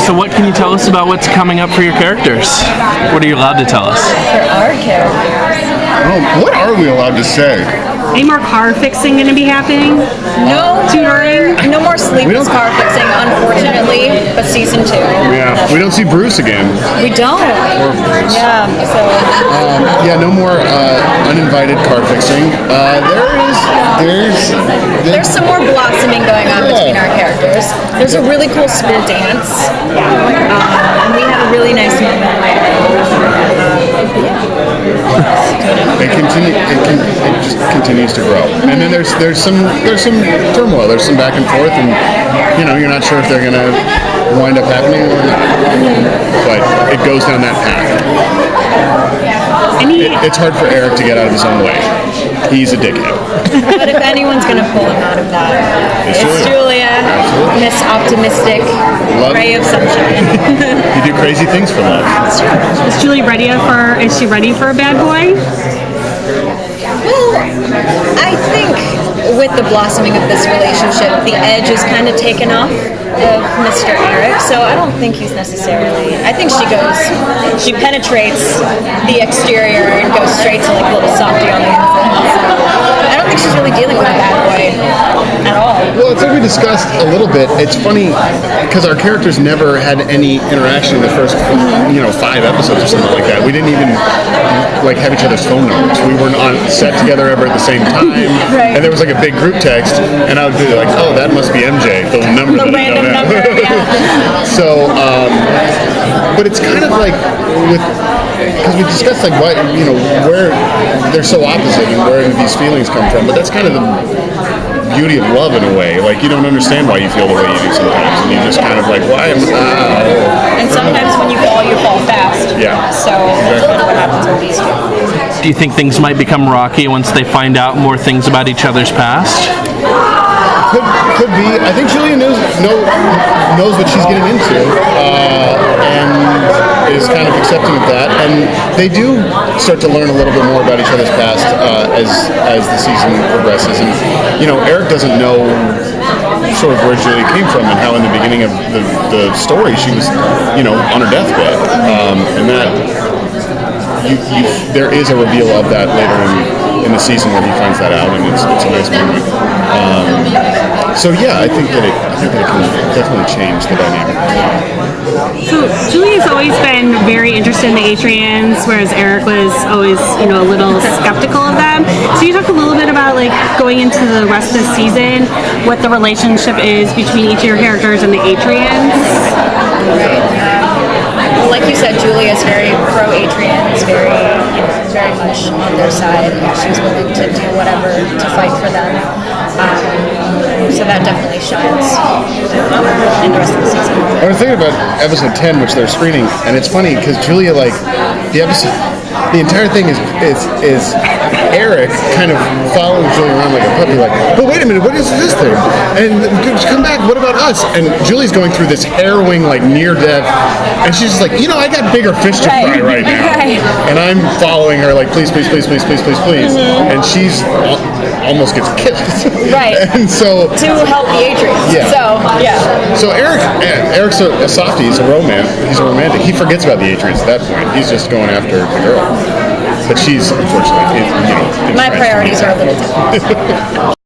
So what can you tell us about what's coming up for your characters? What are you allowed to tell us? For our characters. Oh, what are we allowed to say? Any more car fixing going to be happening? No tutoring? No more sleepless car fixing, unfortunately, but season 2. Yeah, we don't see Bruce again. We don't. Or Bruce. Yeah, so. Yeah, no more uninvited car fixing. There's some more blossoming going on between our characters. There's a really cool school dance. And we have a really nice moment It just continues to grow, and then there's some turmoil, there's some back and forth, and you're not sure if they're gonna wind up happening or not, but it goes down that path. It's hard for Eric to get out of his own way. He's a dickhead. But if anyone's gonna pull him out of that, it's Julia. Absolutely. Miss Optimistic, Love. ray of sunshine. You do crazy things for love. Is Julie ready is she ready for a bad boy? Well, I think with the blossoming of this relationship, the edge is kind of taken off of Mr. Eric, so I don't think he's necessarily. I think she penetrates the exterior and goes straight to like a little softy on the inside. I don't think she's really dealing with a bad boy at all. Well, it's like we discussed a little bit. It's funny because our characters never had any interaction in the first, 5 episodes or something like that. We didn't even have each other's phone numbers. We weren't on set together ever at the same time. Right. And there was like a big group text, and I would be like, "Oh, that must be MJ." The number. The random number. Yeah. So, but it's kind of like because we discussed like what where they're so opposite and where these feelings come from. But that's kind of the beauty of love in a way. Like you don't understand why you feel the way you do sometimes, and you're just kind of like, why am And sometimes when you fall fast. Yeah. So that's kind of what happens with these two. Do you think things might become rocky once they find out more things about each other's past? Could be. I think Julia knows what she's getting into, and is kind of accepting of that. And they do start to learn a little bit more about each other's past as the season progresses. And Eric doesn't know sort of where Julia came from and how in the beginning of the story she was, on her deathbed, and that there is a reveal of that later in the season where he finds that out, and it's a nice moment. So yeah, I think that it can definitely change the dynamic. So Julia's always been very interested in the Atrians, whereas Eric was always, a little skeptical of them. So you talk a little bit about going into the rest of the season, what the relationship is between each of your characters and the Atrians. Like you said, Julia is very pro-Atrians, very much on their side. She's willing to do whatever to fight for them. So that definitely shines in the rest of the season. I was thinking about episode 10, which they're screening, and it's funny because Julia, the entire thing is Eric kind of following Julia around like a puppy, like, but wait a minute, what is this thing? And come back, what about us? And Julie's going through this harrowing, near death, and she's just like, I got bigger fish to fry right now. Right. And I'm following her like, please, please, please, please, please, please, please. Mm-hmm. And she's almost gets killed. Right. And so to help the Atrians. Yeah. So yeah. So Eric's a softie. He's a romantic. He forgets about the Atrians at that point. He's just going after the girl. But she's unfortunately, My priorities are a little different.